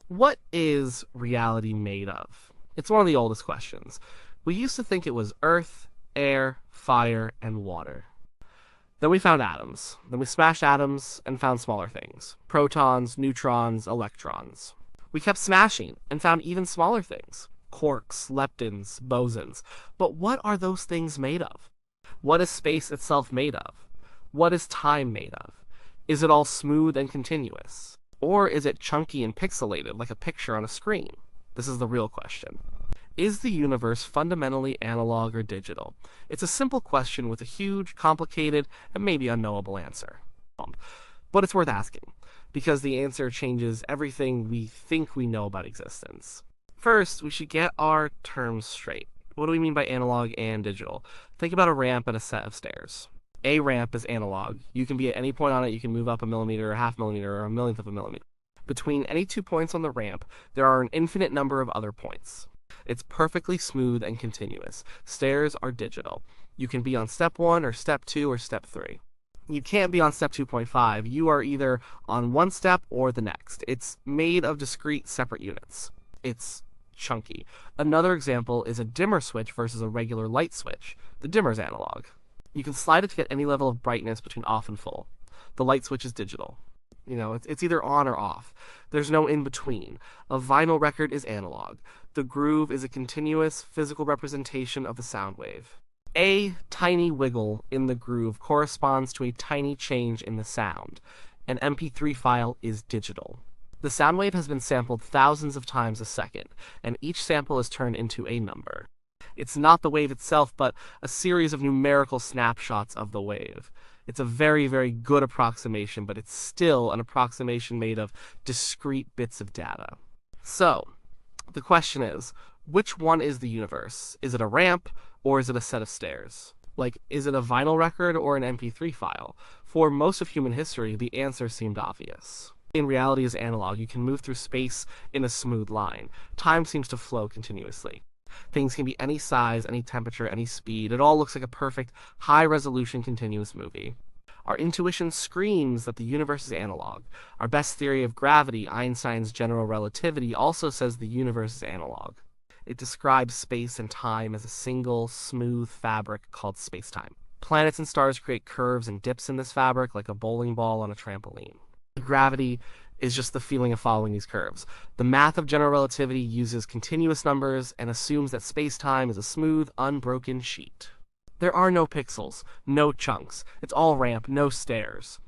What is reality made of? It's one of the oldest questions. We used to think it was earth, air, fire, and water. Then we found atoms. Then we smashed atoms and found smaller things protons, neutrons, electrons. We kept smashing and found even smaller things quarks, leptons, bosons. But what are those things made of? What is space itself made of? What is time made of? Is it all smooth and continuous? Or is it chunky and pixelated like a picture on a screen? This is the real question. Is the universe fundamentally analog or digital? It's a simple question with a huge, complicated, and maybe unknowable answer. But it's worth asking, because the answer changes everything we think we know about existence. First, we should get our terms straight. What do we mean by analog and digital? Think about a ramp and a set of stairs. A ramp is analog. You can be at any point on it, you can move up a millimeter, a half millimeter, or a millionth of a millimeter. Between any 2 points on the ramp, there are an infinite number of other points. It's perfectly smooth and continuous. Stairs are digital. You can be on step 1 or step 2 or step 3. You can't be on step 2.5. You are either on one step or the next. It's made of discrete separate units. It's chunky. Another example is a dimmer switch versus a regular light switch. The dimmer's analog. You can slide it to get any level of brightness between off and full. The light switch is digital. It's either on or off. There's no in between. A vinyl record is analog. The groove is a continuous physical representation of the sound wave. A tiny wiggle in the groove corresponds to a tiny change in the sound. An MP3 file is digital. The sound wave has been sampled thousands of times a second, and each sample is turned into a number. It's not the wave itself, but a series of numerical snapshots of the wave. It's a very, very good approximation, but it's still an approximation made of discrete bits of data. So, the question is, which one is the universe? Is it a ramp, or is it a set of stairs? Is it a vinyl record or an MP3 file? For most of human history, the answer seemed obvious. In reality is analog. You can move through space in a smooth line. Time seems to flow continuously. Things can be any size, any temperature, any speed. It all looks like a perfect, high-resolution, continuous movie. Our intuition screams that the universe is analog. Our best theory of gravity, Einstein's General Relativity, also says the universe is analog. It describes space and time as a single, smooth fabric called spacetime. Planets and stars create curves and dips in this fabric like a bowling ball on a trampoline. Gravity is just the feeling of following these curves. The math of general relativity uses continuous numbers and assumes that space-time is a smooth, unbroken sheet. There are no pixels, no chunks. It's all ramp, no stairs.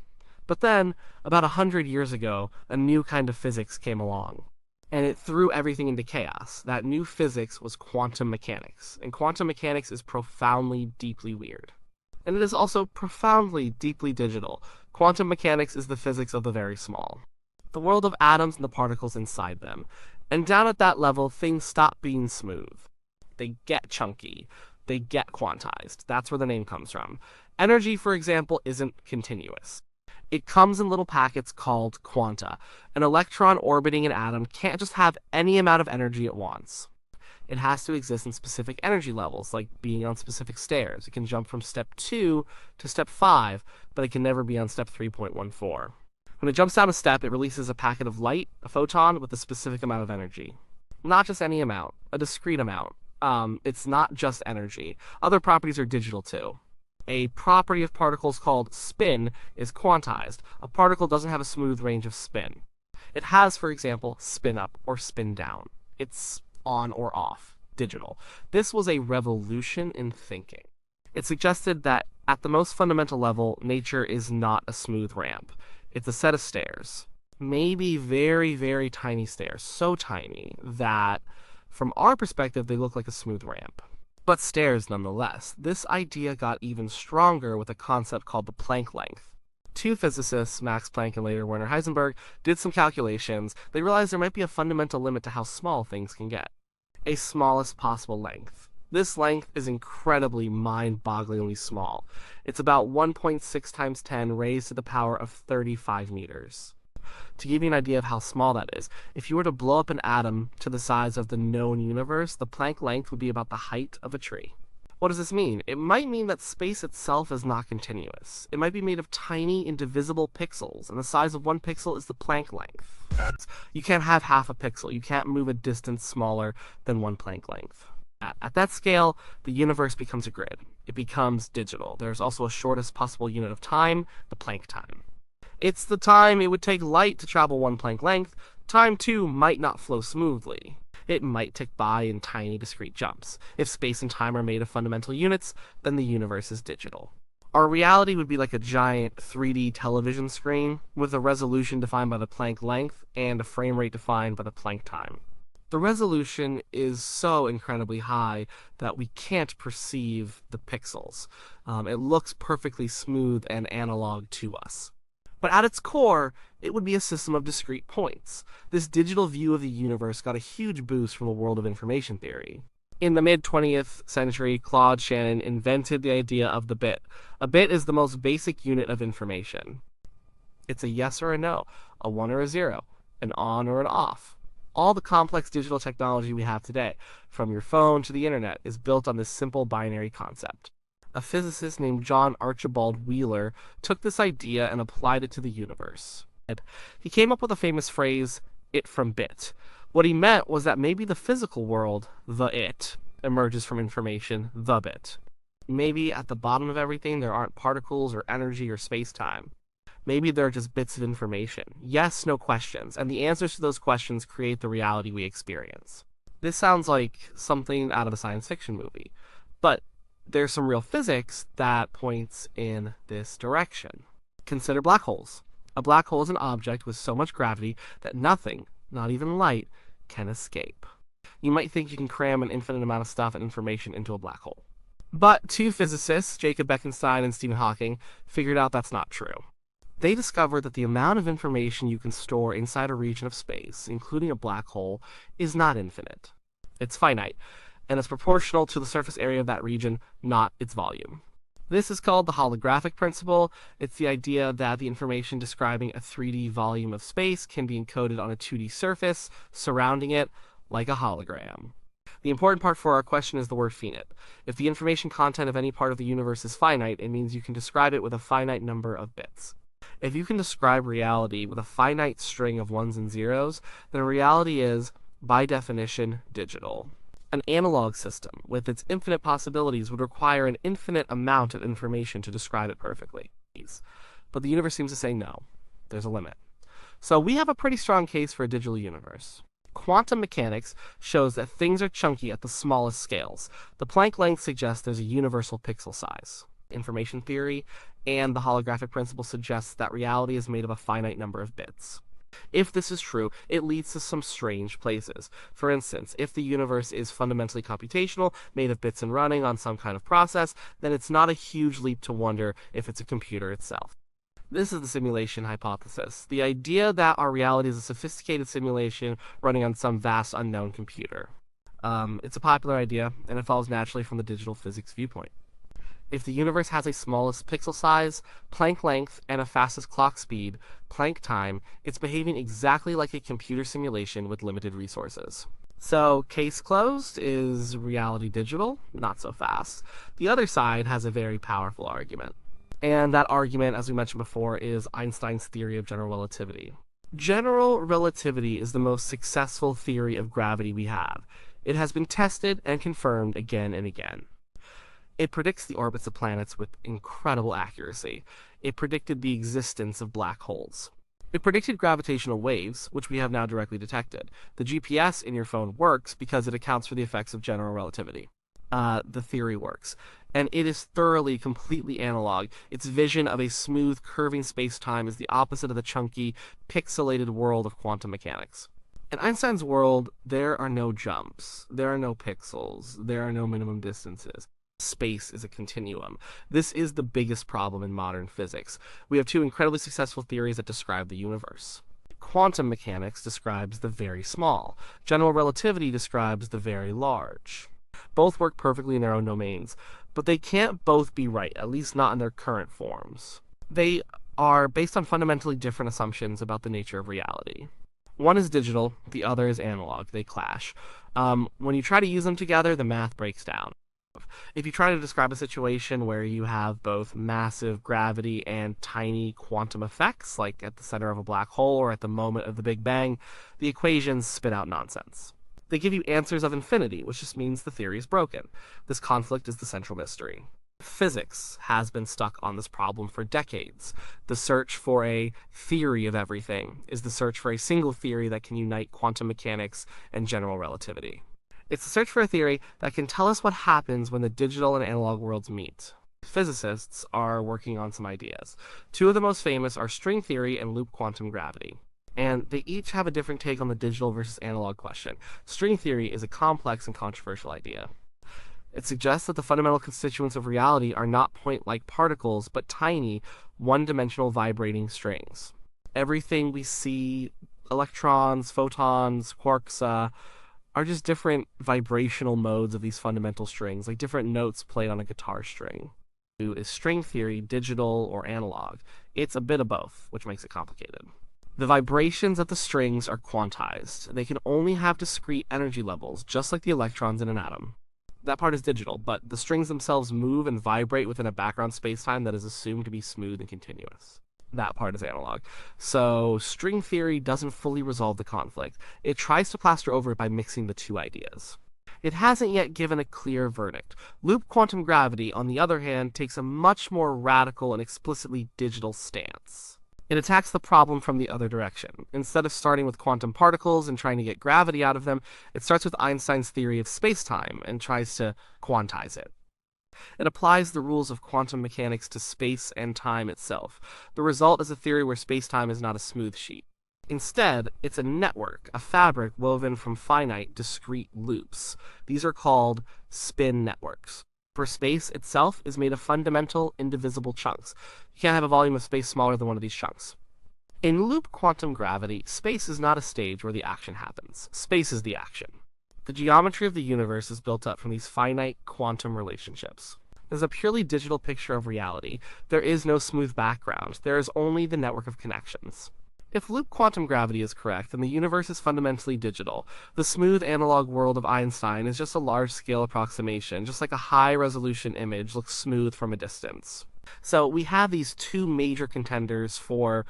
But then, about 100 years ago, a new kind of physics came along. And it threw everything into chaos. That new physics was quantum mechanics. And quantum mechanics is profoundly, deeply weird. And it is also profoundly, deeply digital. Quantum mechanics is the physics of the very small. The world of atoms and the particles inside them. And down at that level, things stop being smooth. They get chunky. They get quantized. That's where the name comes from. Energy, for example, isn't continuous. It comes in little packets called quanta. An electron orbiting an atom can't just have any amount of energy it wants. It has to exist in specific energy levels, like being on specific stairs. It can jump from step 2 to step 5, but it can never be on step 3.14. When it jumps down a step, it releases a packet of light, a photon, with a specific amount of energy. Not just any amount, a discrete amount. It's not just energy. Other properties are digital too. A property of particles called spin is quantized. A particle doesn't have a smooth range of spin. It has, for example, spin up or spin down. It's on or off, digital. This was a revolution in thinking. It suggested that at the most fundamental level, nature is not a smooth ramp. It's a set of stairs. Maybe very, very tiny stairs. So tiny that, from our perspective, they look like a smooth ramp. But stairs nonetheless. This idea got even stronger with a concept called the Planck length. Two physicists, Max Planck and later Werner Heisenberg, did some calculations. They realized there might be a fundamental limit to how small things can get. A smallest possible length. This length is incredibly mind-bogglingly small. It's about 1.6 times 10 raised to the power of 35 meters. To give you an idea of how small that is, if you were to blow up an atom to the size of the known universe, the Planck length would be about the height of a tree. What does this mean? It might mean that space itself is not continuous. It might be made of tiny, indivisible pixels, and the size of one pixel is the Planck length. You can't have half a pixel. You can't move a distance smaller than 1 Planck length. At that scale, the universe becomes a grid. It becomes digital. There's also a shortest possible unit of time, the Planck time. It's the time it would take light to travel 1 Planck length. Time, too, might not flow smoothly. It might tick by in tiny, discrete jumps. If space and time are made of fundamental units, then the universe is digital. Our reality would be like a giant 3D television screen with a resolution defined by the Planck length and a frame rate defined by the Planck time. The resolution is so incredibly high that we can't perceive the pixels. It looks perfectly smooth and analog to us. But at its core, it would be a system of discrete points. This digital view of the universe got a huge boost from the world of information theory. In the mid-20th century, Claude Shannon invented the idea of the bit. A bit is the most basic unit of information. It's a yes or a no, a 1 or a 0, an on or an off. All the complex digital technology we have today, from your phone to the internet, is built on this simple binary concept. A physicist named John Archibald Wheeler took this idea and applied it to the universe. He came up with a famous phrase, it from bit. What he meant was that maybe the physical world, the it, emerges from information, the bit. Maybe at the bottom of everything there aren't particles or energy or space-time. Maybe they're just bits of information. Yes, no questions, and the answers to those questions create the reality we experience. This sounds like something out of a science fiction movie, but there's some real physics that points in this direction. Consider black holes. A black hole is an object with so much gravity that nothing, not even light, can escape. You might think you can cram an infinite amount of stuff and information into a black hole. But two physicists, Jacob Bekenstein and Stephen Hawking, figured out that's not true. They discovered that the amount of information you can store inside a region of space, including a black hole, is not infinite. It's finite, and it's proportional to the surface area of that region, not its volume. This is called the holographic principle. It's the idea that the information describing a 3D volume of space can be encoded on a 2D surface, surrounding it like a hologram. The important part for our question is the word finite. If the information content of any part of the universe is finite, it means you can describe it with a finite number of bits. If you can describe reality with a finite string of ones and zeros, then reality is, by definition, digital. An analog system, with its infinite possibilities, would require an infinite amount of information to describe it perfectly. But the universe seems to say no. There's a limit. So we have a pretty strong case for a digital universe. Quantum mechanics shows that things are chunky at the smallest scales. The Planck length suggests there's a universal pixel size. Information theory and the holographic principle suggests that reality is made of a finite number of bits. If this is true, it leads to some strange places. For instance, if the universe is fundamentally computational, made of bits and running on some kind of process, then it's not a huge leap to wonder if it's a computer itself. This is the simulation hypothesis, the idea that our reality is a sophisticated simulation running on some vast unknown computer. It's a popular idea, and it follows naturally from the digital physics viewpoint. If the universe has a smallest pixel size, Planck length, and a fastest clock speed, Planck time, it's behaving exactly like a computer simulation with limited resources. So, case closed, is reality digital? Not so fast. The other side has a very powerful argument. And that argument, as we mentioned before, is Einstein's theory of general relativity. General relativity is the most successful theory of gravity we have. It has been tested and confirmed again and again. It predicts the orbits of planets with incredible accuracy. It predicted the existence of black holes. It predicted gravitational waves, which we have now directly detected. The GPS in your phone works because it accounts for the effects of general relativity. The theory works. And it is thoroughly, completely analog. Its vision of a smooth, curving space-time is the opposite of the chunky, pixelated world of quantum mechanics. In Einstein's world, there are no jumps. There are no pixels. There are no minimum distances. Space is a continuum. This is the biggest problem in modern physics. We have two incredibly successful theories that describe the universe. Quantum mechanics describes the very small. General relativity describes the very large. Both work perfectly in their own domains, but they can't both be right, at least not in their current forms. They are based on fundamentally different assumptions about the nature of reality. One is digital, the other is analog. They clash. When you try to use them together, the math breaks down. If you try to describe a situation where you have both massive gravity and tiny quantum effects, like at the center of a black hole or at the moment of the Big Bang, the equations spit out nonsense. They give you answers of infinity, which just means the theory is broken. This conflict is the central mystery. Physics has been stuck on this problem for decades. The search for a theory of everything is the search for a single theory that can unite quantum mechanics and general relativity. It's the search for a theory that can tell us what happens when the digital and analog worlds meet. Physicists are working on some ideas. Two of the most famous are string theory and loop quantum gravity. And they each have a different take on the digital versus analog question. String theory is a complex and controversial idea. It suggests that the fundamental constituents of reality are not point-like particles, but tiny, one-dimensional vibrating strings. Everything we see, electrons, photons, quarks, are just different vibrational modes of these fundamental strings, like different notes played on a guitar string. Is string theory digital or analog? It's a bit of both, which makes it complicated. The vibrations of the strings are quantized. They can only have discrete energy levels, just like the electrons in an atom. That part is digital, but the strings themselves move and vibrate within a background spacetime that is assumed to be smooth and continuous. That part is analog. So string theory doesn't fully resolve the conflict. It tries to plaster over it by mixing the two ideas. It hasn't yet given a clear verdict. Loop quantum gravity, on the other hand, takes a much more radical and explicitly digital stance. It attacks the problem from the other direction. Instead of starting with quantum particles and trying to get gravity out of them, it starts with Einstein's theory of spacetime and tries to quantize it. It applies the rules of quantum mechanics to space and time itself. The result is a theory where spacetime is not a smooth sheet. Instead, it's a network, a fabric woven from finite, discrete loops. These are called spin networks. For space itself is made of fundamental, indivisible chunks. You can't have a volume of space smaller than one of these chunks. In loop quantum gravity, space is not a stage where the action happens. Space is the action. The geometry of the universe is built up from these finite quantum relationships. There's a purely digital picture of reality. There is no smooth background. There is only the network of connections. If loop quantum gravity is correct, then the universe is fundamentally digital. The smooth analog world of Einstein is just a large-scale approximation, just like a high-resolution image looks smooth from a distance. So we have these two major contenders for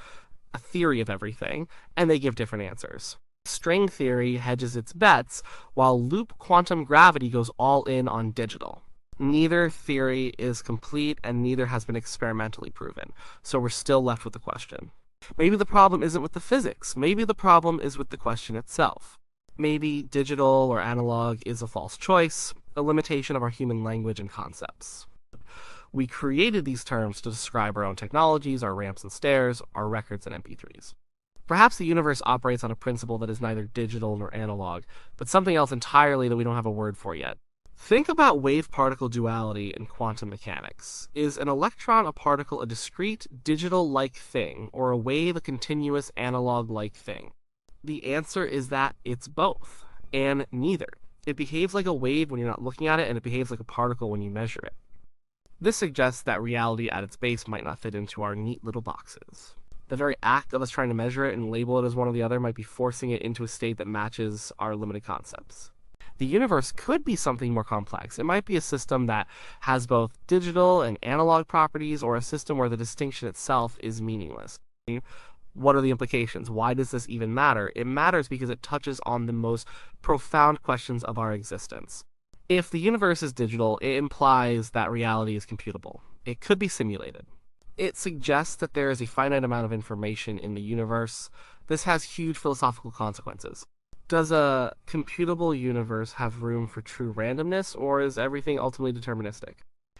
a theory of everything, and they give different answers. String theory hedges its bets, while loop quantum gravity goes all in on digital. Neither theory is complete, and neither has been experimentally proven, so we're still left with the question. Maybe the problem isn't with the physics. Maybe the problem is with the question itself. Maybe digital or analog is a false choice, a limitation of our human language and concepts. We created these terms to describe our own technologies, our ramps and stairs, our records and MP3s. Perhaps the universe operates on a principle that is neither digital nor analog, but something else entirely that we don't have a word for yet. Think about wave-particle duality in quantum mechanics. Is an electron a particle a discrete, digital-like thing, or a wave a continuous, analog-like thing? The answer is that it's both, and neither. It behaves like a wave when you're not looking at it, and it behaves like a particle when you measure it. This suggests that reality at its base might not fit into our neat little boxes. The very act of us trying to measure it and label it as one or the other might be forcing it into a state that matches our limited concepts. The universe could be something more complex. It might be a system that has both digital and analog properties, or a system where the distinction itself is meaningless. What are the implications? Why does this even matter? It matters because it touches on the most profound questions of our existence. If the universe is digital, it implies that reality is computable. It could be simulated. It suggests that there is a finite amount of information in the universe. This has huge philosophical consequences. Does a computable universe have room for true randomness, or is everything ultimately deterministic?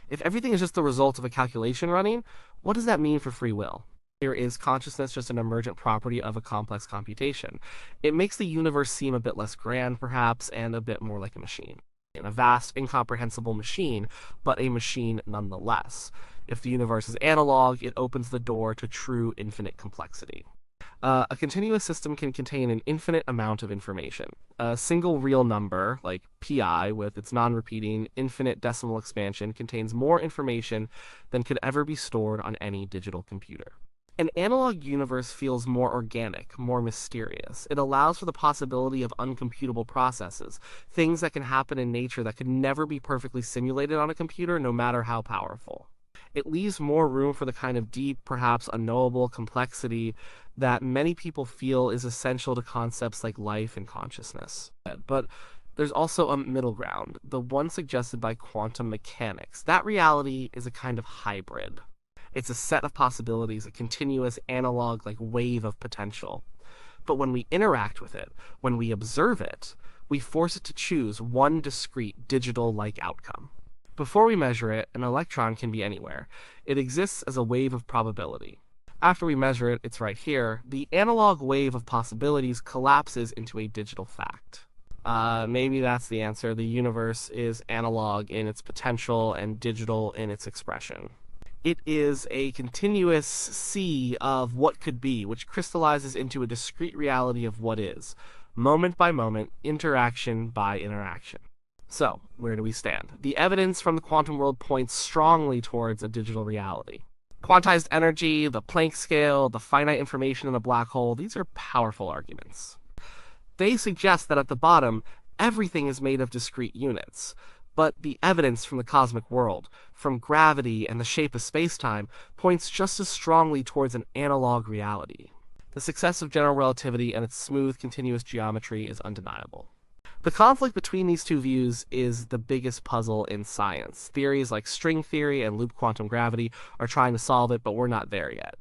If everything is just the result of a calculation running, what does that mean for free will? Or is consciousness just an emergent property of a complex computation? It makes the universe seem a bit less grand, perhaps, and a bit more like a machine. A vast, incomprehensible machine, but a machine nonetheless. If the universe is analog, it opens the door to true infinite complexity. A continuous system can contain an infinite amount of information. A single real number, like pi, with its non-repeating, infinite decimal expansion, contains more information than could ever be stored on any digital computer. An analog universe feels more organic, more mysterious. It allows for the possibility of uncomputable processes, things that can happen in nature that could never be perfectly simulated on a computer, no matter how powerful. It leaves more room for the kind of deep, perhaps unknowable complexity that many people feel is essential to concepts like life and consciousness. But there's also a middle ground, the one suggested by quantum mechanics. That reality is a kind of hybrid. It's a set of possibilities, a continuous analog like wave of potential. But when we interact with it, when we observe it, we force it to choose one discrete digital-like outcome. Before we measure it, an electron can be anywhere. It exists as a wave of probability. After we measure it, it's right here. The analog wave of possibilities collapses into a digital fact. Maybe that's the answer. The universe is analog in its potential and digital in its expression. It is a continuous sea of what could be, which crystallizes into a discrete reality of what is, moment by moment, interaction by interaction. So, where do we stand? The evidence from the quantum world points strongly towards a digital reality. Quantized energy, the Planck scale, the finite information in a black hole, these are powerful arguments. They suggest that at the bottom, everything is made of discrete units. But the evidence from the cosmic world, from gravity and the shape of spacetime, points just as strongly towards an analog reality. The success of general relativity and its smooth, continuous geometry is undeniable. The conflict between these two views is the biggest puzzle in science. Theories like string theory and loop quantum gravity are trying to solve it, but we're not there yet.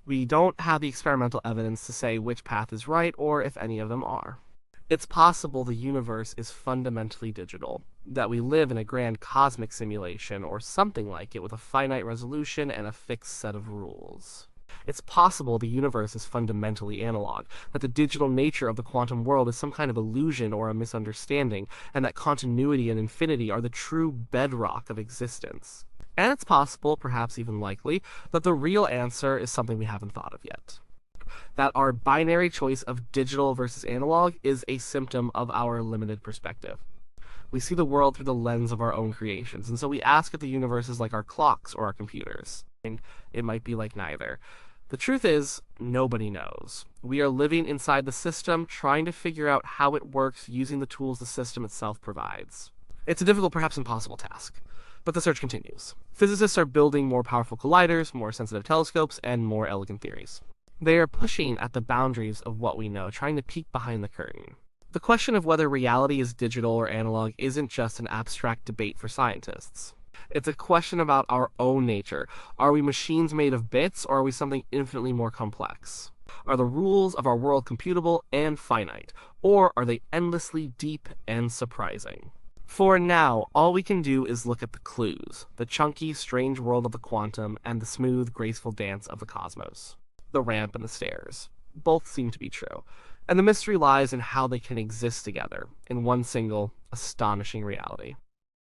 We don't have the experimental evidence to say which path is right or if any of them are. It's possible the universe is fundamentally digital, that we live in a grand cosmic simulation or something like it with a finite resolution and a fixed set of rules. It's possible the universe is fundamentally analog, that the digital nature of the quantum world is some kind of illusion or a misunderstanding, and that continuity and infinity are the true bedrock of existence. And it's possible, perhaps even likely, that the real answer is something we haven't thought of yet. That our binary choice of digital versus analog is a symptom of our limited perspective. We see the world through the lens of our own creations, and so we ask if the universe is like our clocks or our computers. And it might be like neither. The truth is, nobody knows. We are living inside the system, trying to figure out how it works using the tools the system itself provides. It's a difficult, perhaps impossible task, but the search continues. Physicists are building more powerful colliders, more sensitive telescopes, and more elegant theories. They are pushing at the boundaries of what we know, trying to peek behind the curtain. The question of whether reality is digital or analog isn't just an abstract debate for scientists. It's a question about our own nature. Are we machines made of bits, or are we something infinitely more complex? Are the rules of our world computable and finite, or are they endlessly deep and surprising? For now, all we can do is look at the clues, the chunky, strange world of the quantum, and the smooth, graceful dance of the cosmos. The ramp and the stairs. Both seem to be true. And the mystery lies in how they can exist together in one single, astonishing reality.